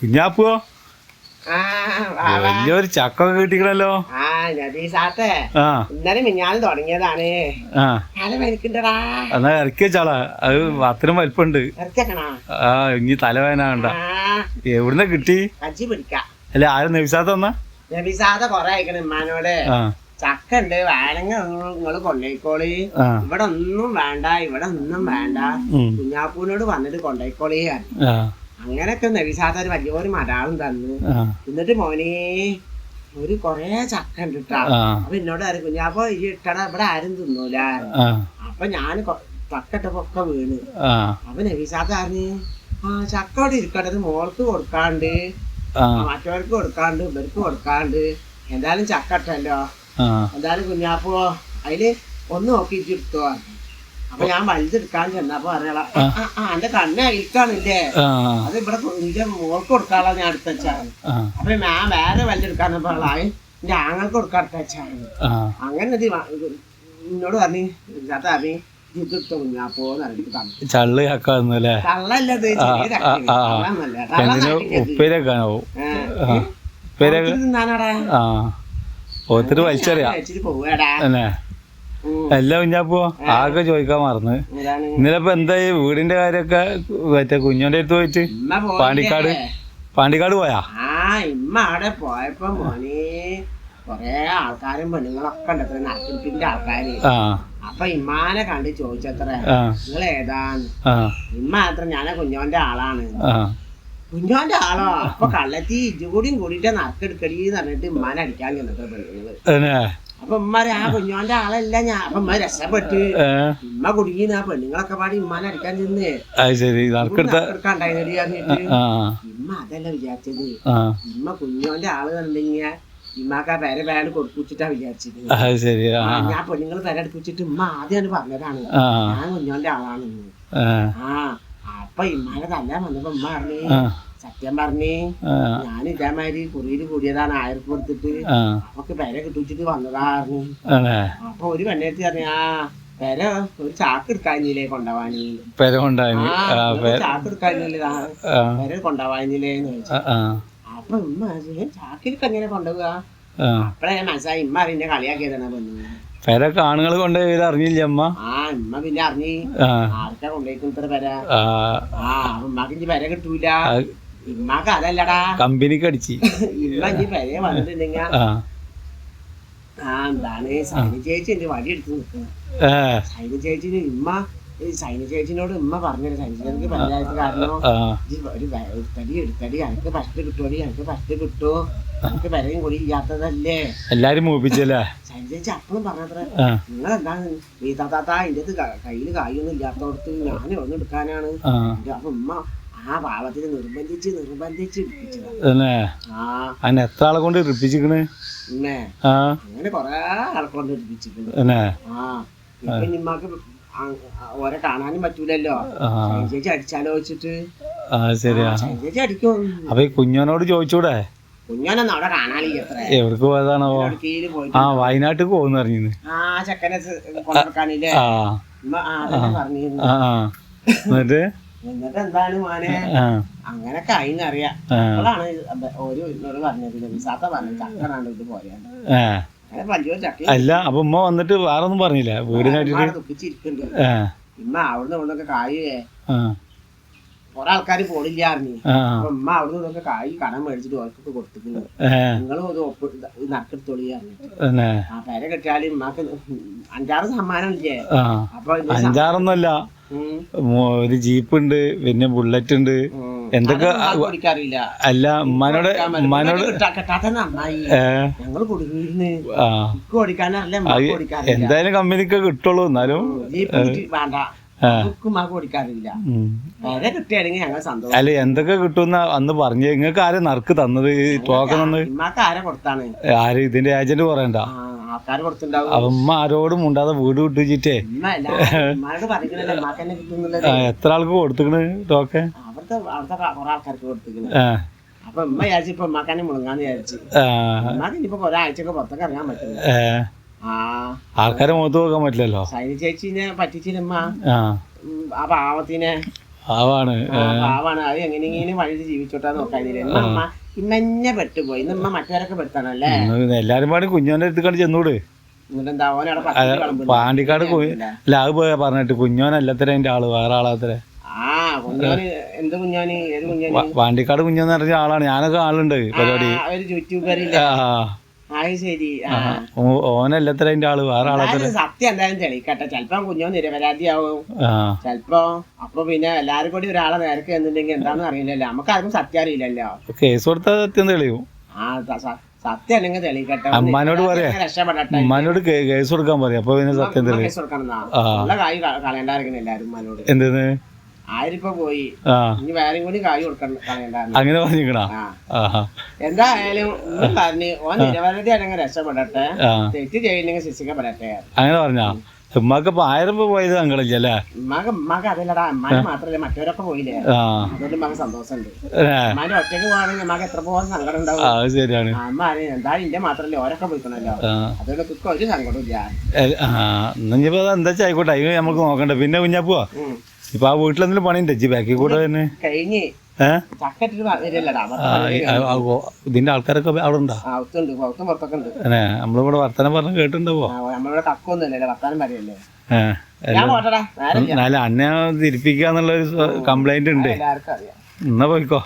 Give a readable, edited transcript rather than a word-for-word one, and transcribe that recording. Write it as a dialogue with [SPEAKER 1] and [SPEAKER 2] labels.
[SPEAKER 1] കുഞ്ഞാപ്പോ വലിയൊരു ചക്കൊക്കെ കിട്ടിക്കണല്ലോ.
[SPEAKER 2] ഇന്നലെ മിഞ്ഞാലും തുടങ്ങിയതാണ്.
[SPEAKER 1] എന്നാ ഇറക്കി വെച്ചാളാ, അത് അത്രയും വലിപ്പുണ്ട്. ആ ഇനി തലവേദന കണ്ട. എവിടുന്ന കിട്ടി? അല്ല ആരും നബിസാത്ത തന്നാ?
[SPEAKER 2] നബിസാത്ത കൊറേ അയക്കണം ഉമ്മാനോട്. ചക്ക ഉണ്ട്, വേണമെങ്കിൽ നിങ്ങള് കൊണ്ടോയിക്കോളി. ഇവിടെ ഒന്നും വേണ്ട, ഇവിടെ ഒന്നും വേണ്ട, കുഞ്ഞാപ്പൂനോട് വന്നിട്ട് കൊണ്ടോയിക്കോളി. അങ്ങനൊക്കെ നബിസാത്ത ഒരു വലിയൊരു മലയാളം തന്നു. എന്നിട്ട് മോനെ ഒരു കൊറേ ചക്ക ഉണ്ട് ഇട്ടാ. അപ്പൊ എന്നോട് ആരും കുഞ്ഞാപ്പോ ഈ ഇട്ടട ഇവിടെ ആരും തിന്നൂല. അപ്പൊ ഞാൻ ചക്ക ഇട്ടപ്പൊക്കെ വീണ്. അപ്പൊ നബിസാത്ത അറിഞ്ഞ് ചക്ക അവിടെ ഇരിക്കട്ടെ, മോൾക്ക് കൊടുക്കാണ്ട്, മറ്റവർക്ക് കൊടുക്കാണ്ട്, ഇവർക്ക് കൊടുക്കാണ്ട്, എന്തായാലും ചക്ക ഇട്ടല്ലോ, എന്തായാലും കുഞ്ഞാപ്പോ അതില് ഒന്ന് നോക്കിയിട്ട് എടുത്തോ. അപ്പൊ ഞാൻ വലുതെടുക്കാൻ ചെന്നപ്പോ അറിയാളാ, എന്റെ കണ്ണ് അയൽക്കാണില്ലേ, അത് ഇവിടെ എന്റെ മോൾക്ക് കൊടുക്കാനുള്ള ഞാൻ എടുത്ത് വെച്ചാണ്. അപ്പൊ ഞാൻ വേറെ വലുതെടുക്കാന്നപ്പോ എന്റെ ആങ്ങൾക്ക് കൊടുക്കാൻ എടുത്ത് വെച്ചാണ്. അങ്ങനെ എന്നോട് പറഞ്ഞു അറിഞ്ഞ് ഇതെടുത്ത കുഞ്ഞാപ്പോന്ന് അറിഞ്ഞിട്ട് തന്നു.
[SPEAKER 1] ചള്ള് ചക്കല്ലേ?
[SPEAKER 2] കള്ളല്ലത്, തിന്നാനാടാ
[SPEAKER 1] ഒത്തിരി വലിച്ചറിയാ
[SPEAKER 2] പോവാടാ.
[SPEAKER 1] അല്ല കുഞ്ഞാപ്പോ ആകെ ചോദിക്കാൻ മറന്ന്, ഇന്നലെ ഇപ്പൊ എന്തായി വീടിന്റെ കാര്യൊക്കെ? മറ്റേ കുഞ്ഞോന്റെ അടുത്ത് പോയിട്ട് പാണ്ടിക്കാട് പോയാ?
[SPEAKER 2] ഇമ്മ അവിടെ പോയപ്പോ മോനെ കൊറേ ആൾക്കാരും പെണ്ണുങ്ങളൊക്കെ ഉണ്ട്, നറുക്കിന്റെ ആൾക്കാര്. അപ്പൊ ഇമ്മാനെ കണ്ട് ചോദിച്ചത്ര നിങ്ങൾ ഏതാന്ന്. ഇമ്മ അത്ര ഞാനെ കുഞ്ഞോന്റെ ആളാണ്. കുഞ്ഞോന്റെ ആളോ? അപ്പൊ കള്ളത്തി ഇജുകൂടിയും കൂടിയിട്ട് നറുക്കെടുക്കടീന്ന് പറഞ്ഞിട്ട് ഇമ്മാനെ അടിക്കാൻ ചെന്നിട്ട് പെണ്ണുങ്ങള്. അപ്പൊ ഉമ്മാര് ആ കുഞ്ഞോന്റെ ആളല്ല ഞാൻ. അപ്പൊ ഉമ്മ രക്ഷപ്പെട്ട് ഉമ്മ കുടുങ്ങിന്ന് ആ പെണ്ണുങ്ങളൊക്കെ പാടി ഉമ്മാനെ അടിക്കാൻ ചെന്ന് എടുക്കാണ്ടായി പറഞ്ഞിട്ട് ഇമ്മ അതല്ല വിചാരിച്ചത്. ഇമ്മ കുഞ്ഞോന്റെ ആള് കണ്ടെങ്കിൽ ഇമ്മക്ക് ആ പേരെ പേര് കൊടുപ്പിച്ചിട്ടാ വിചാരിച്ചത്. ഞാൻ പെണ്ണുങ്ങൾ പേരെടുപ്പിച്ചിട്ട് ഉമ്മ ആദ്യമാണ് പറഞ്ഞതാണ് ഞാൻ കുഞ്ഞോന്റെ ആളാണെന്ന്. അപ്പൊ ഇമ്മാനെ തല്ലാൻ വന്നപ്പോ ഉമ്മ പറഞ്ഞേ, സത്യം പറഞ്ഞേ ഞാൻ ഇതേമാതിരി കുറിയിൽ കൂടിയതാണ് 1000 കൊടുത്തിട്ട്, അപ്പൊക്ക് പേരെ കിട്ടിച്ചിട്ട് വന്നതായിരുന്നു. അപ്പൊ ഒരു പെണ്ണെടുത്ത് പറഞ്ഞ പേര ഒരു ചാക്ക് എടുക്കാഞ്ഞില്ലേ കൊണ്ടുപോവാന്, ചാക്ക് എടുക്കാഞ്ഞില്ലേ പേരെ കൊണ്ടുപോവാഞ്ഞില്ലേന്ന് ചോദിച്ചു. അപ്പൊ ഉമ്മ ചാക്കിലേക്ക് എങ്ങനെ കൊണ്ടുപോവുക? അപ്പഴേ മനസ്സിലായി ഇമ്മ അതിന്റെ കളിയാക്കിയതാണ് പെണ്ണു.
[SPEAKER 1] പേരൊക്കെ ആണുങ്ങൾ കൊണ്ടുപോയി അറിഞ്ഞില്ല അമ്മ?
[SPEAKER 2] ഇമ്മ പിന്നെ അറിഞ്ഞ് ആർക്കാ കൊണ്ടുപോയിക്കും ഇത്ര പേര. ഉമ്മാക്ക് ഇനി പേര കിട്ടൂല. ഇമ്മാക്ക് അതല്ലടാ,
[SPEAKER 1] കമ്പനിക്ക് അടിച്ച്
[SPEAKER 2] ഇമ്മ ഇനി പേരെ വന്നിട്ടുണ്ടെങ്കിൽ എന്താണ് സൈന ചേച്ചി എന്റെ വടി എടുത്ത് നിൽക്കുന്നത്. സൈന ചേച്ചിന് സൈന ചേച്ചിനോട് ഉമ്മ പറഞ്ഞത്, സൈന ചേച്ചിക്ക് പഞ്ചായത്ത് കാരണം ഒരു എടുത്തടി എനിക്ക് ഫസ്റ്റ് കിട്ടുമടി, എനിക്ക് ഫസ്റ്റ് കിട്ടൂ, എനിക്ക് പെരയും കൂടി ഇല്ലാത്തതല്ലേ എല്ലാരും മോപിച്ചല്ലേ. സൈന ചേച്ചി അപ്പോഴും പറഞ്ഞത്ര നിങ്ങളെന്താണ് വീതാത്താത്ത അതിൻ്റെ കയ്യിൽ കായൊന്നും ഇല്ലാത്തടത്ത് ഞാൻ ഒന്ന് എടുക്കാനാണ്. അപ്പൊ ഉമ്മ ആ പാവത്തിന് നിർബന്ധിച്ച്
[SPEAKER 1] എത്ര ആളെ കൊണ്ട് ഇരിപ്പിച്ചിക്കണ്?
[SPEAKER 2] അങ്ങനെ കൊറേ ആളെ കൊണ്ട് ഇരിപ്പിച്ചിക്കണ്. ഇമ്മക്ക് ഓരെ കാണാനും പറ്റൂലല്ലോ, ചേച്ചി അടിച്ചാലോ വെച്ചിട്ട്. ചേച്ചി അടിക്കും.
[SPEAKER 1] അപ്പൊ ഈ കുഞ്ഞോനോട് ചോദിച്ചൂടെ?
[SPEAKER 2] കുഞ്ഞോനൊന്നും അവിടെ കാണാനില്ല.
[SPEAKER 1] എവിടേക്ക് പോയതാണോ? വയനാട്ടിൽ പോകുന്നു പറഞ്ഞിരുന്നു.
[SPEAKER 2] ചെക്കനെ കൊണ്ടുവെക്കാനില്ലേ പറഞ്ഞിരുന്നു. എന്നിട്ട് എന്താണ് മോനെ അങ്ങനൊക്കെ ആയിന്നറിയാം. അപ്പോഴാണ് ഒരു എന്നോട് പറഞ്ഞത് വിസാത്ത പറഞ്ഞത് ചക്കനാണ് ഇത് പോയാണ്.
[SPEAKER 1] അല്ല അപ്പൊ ഉമ്മ വന്നിട്ട് വേറെ ഒന്നും പറഞ്ഞില്ല? വീടിനായിട്ട്
[SPEAKER 2] ദുഃഖിച്ചിരിക്കുന്നുണ്ട്. ഇമ്മ അവിടുന്ന് ഇവിടുന്നൊക്കെ കായ് കൊറേ ആൾക്കാര് പോണില്ല അറിഞ്ഞു. അപ്പൊ ഉമ്മ അവിടുന്ന് ഇതൊക്കെ കായ് കടം മേടിച്ചിട്ട് ഓർക്കൊക്കെ കൊടുത്തിട്ടുണ്ട്. നിങ്ങളും ഇത് നറുക്കെടുത്തോളി പറഞ്ഞിട്ട്. ആ പേര കെട്ടിയാലും ഉമ്മാക്ക് 5-6 സമ്മാനം ഇല്ലേ? അപ്പൊ 5-6
[SPEAKER 1] ഒരു ജീപ്പ് ഉണ്ട്, പിന്നെ ബുള്ളറ്റ് ഉണ്ട്, എന്തൊക്കെ. അല്ല ഉമ്മാനോട് എന്തായാലും കമ്പനിക്ക് കിട്ടുള്ളൂ. എന്നാലും അല്ല എന്തൊക്കെ കിട്ടുന്ന അന്ന് പറഞ്ഞു. നിങ്ങൾക്ക് ആരെ നറുക്ക് തന്നത് ടോക്കൺ? ആര് ഇതിന്റെ ഏജന്റ് പറയണ്ട. അമ്മ ആരോടും ഉണ്ടാതെ വീട് വിട്ടിച്ചിട്ടേ എത്ര ആൾക്ക് കൊടുത്തിക്കണ് ടോക്കൺ?
[SPEAKER 2] അപ്പൊ ഉമ്മ വിചാരിച്ചു ഇപ്പൊ ഉമ്മാക്കാനെ മുളങ്ങാന്ന് വിചാരിച്ചു. ഉമ്മാക്ക് ഇനിയിപ്പോ ഒരാഴ്ചക്ക് പുറത്തൊക്കെ ഇറങ്ങാൻ പറ്റില്ല.
[SPEAKER 1] ആൾക്കാരെ മുഖത്ത് നോക്കാൻ പറ്റില്ലല്ലോ.
[SPEAKER 2] സൈന ചേച്ചിനെ പറ്റിച്ചില്ലമ്മ ആ പാവത്തിനെ.
[SPEAKER 1] പാവാണ്
[SPEAKER 2] പാവാണ്. അത് എങ്ങനെയെങ്കിലും വഴി ജീവിച്ചോട്ടാ നോക്കാനില്ല. ഇന്നമ്മ ഇന്നെ പെട്ടുപോയി. ഇന്നമ്മ മറ്റവരൊക്കെ പെടുത്താണല്ലേ.
[SPEAKER 1] എല്ലാരും പാടി കുഞ്ഞോന്റെ അടുത്ത് കണ്ട് ചെന്നൂട്.
[SPEAKER 2] എന്നിട്ടെന്താ ഓനവിടെ പട്ടിണി കളമ്പുന്നു.
[SPEAKER 1] പാണ്ടിക്കാട് അല്ല അത് പോയാ പറഞ്ഞിട്ട് കുഞ്ഞോനല്ലത്ര അതിന്റെ ആള് വേറെ ആളാത്ര.
[SPEAKER 2] ആ കുഞ്ഞോന് എന്ത് കുഞ്ഞോന് ഏത് കുഞ്ഞോന്?
[SPEAKER 1] പാണ്ടിക്കാട് കുഞ്ഞോന്ന് പറഞ്ഞ ആളാണ്. ഞാനൊക്കെ ആളുണ്ട് പരിപാടി.
[SPEAKER 2] ഒരു യൂട്യൂബറില്ല. അത് ശരി.
[SPEAKER 1] ഓനല്ലത്ര അതിന്റെ ആള് വേറെ ആളാത്ര.
[SPEAKER 2] സത്യം എന്തായാലും തെളിയിക്കട്ടെ. ചെലപ്പോ കുഞ്ഞോ നിരപരാധിയാവും. ചെലപ്പോ അപ്പൊ പിന്നെ എല്ലാരും കൂടി ഒരാളെ നേരക്ക് എന്നുണ്ടെങ്കിൽ എന്താണെന്ന് അറിയില്ലല്ലോ. നമുക്ക് ആർക്കും സത്യം അറിയില്ലല്ലോ.
[SPEAKER 1] കേസ് കൊടുത്താൽ സത്യം തെളിയും.
[SPEAKER 2] സത്യം അല്ലെങ്കിൽ തെളിയിക്കട്ടെ.
[SPEAKER 1] അമ്മാനോട് പറയാ,
[SPEAKER 2] രക്ഷപ്പെടട്ടെ.
[SPEAKER 1] അമ്മാനോട് കേസ് കൊടുക്കാൻ പറയാം. അപ്പൊ പിന്നെ സത്യം തെളിയും.
[SPEAKER 2] കേസ് കൊടുക്കണം. ഉള്ള കായ് കളയണ്ടായിരിക്കണം എല്ലാരും ഉമ്മാനോട്.
[SPEAKER 1] എന്തെന്ന്
[SPEAKER 2] 1000 രൂപ പോയി. ഇനി വേറെയും കൂടി കായ് കളയണ്ടായിരുന്നു.
[SPEAKER 1] അങ്ങനെ പറഞ്ഞിക്കണ.
[SPEAKER 2] എന്തായാലും പറഞ്ഞു ഓൻ നിരവധി അല്ലെങ്കിൽ രക്ഷപ്പെടട്ടെ. തെറ്റ് ചെയ്യുന്നെങ്കിൽ ശിക്ഷിക്കപ്പെടട്ടെ.
[SPEAKER 1] അങ്ങനെ പറഞ്ഞാ ഉമ്മാക്ക് ഇപ്പൊ 1000 രൂപ പോയത് സങ്കടമില്ലല്ലേ?
[SPEAKER 2] ഉമ്മാക്ക് അതല്ലടാ. ഉമ്മാന് മാത്രല്ല മറ്റവരൊക്കെ പോയില്ലേ. അതുകൊണ്ട് ഉമ്മാക്ക് സന്തോഷമുണ്ട്. ഉമ്മാന്റെ ഒറ്റയ്ക്ക് പോവാണെങ്കിൽ ഉമ്മാക്ക് എത്ര പോകാൻ സങ്കടം ഉണ്ടാവും.
[SPEAKER 1] അത് ശരിയാണ്.
[SPEAKER 2] അമ്മ എന്തായാലും ഇന്റെ മാത്രല്ലേ ഓരൊക്കെ പോയിക്കണല്ലോ. അതുകൊണ്ട് കുക്ക് ഒരു സങ്കടം ഇല്ല.
[SPEAKER 1] ഇനിയിപ്പോ എന്താ ആയിക്കോട്ടെ, അത് നമുക്ക് നോക്കണ്ട. പിന്നെ കുഞ്ഞാപ്പോ ഇപ്പൊ ആ വീട്ടിലെന്തെങ്കിലും പണിയുണ്ട് ഇജ്ജ് ബാക്കി കൂടെ തന്നെ
[SPEAKER 2] കഴിഞ്ഞ്
[SPEAKER 1] ഇതിന്റെ ആൾക്കാരൊക്കെ അവിടെ ഉണ്ടാ? നമ്മളിവിടെ വർത്തമാനം പറഞ്ഞ് കേട്ടിട്ടുണ്ടാവോ?
[SPEAKER 2] നമ്മളിവിടെ കക്കൊന്നുമില്ലല്ലോ, വർത്താനം പറയല്ലേ.
[SPEAKER 1] എന്നാലും അന്നെ തിരിപ്പിക്കാന്നുള്ളൊരു കംപ്ലൈന്റ് ഉണ്ട്.
[SPEAKER 2] എല്ലാവർക്കും അറിയാം.
[SPEAKER 1] എന്നാ പോയിക്കോ.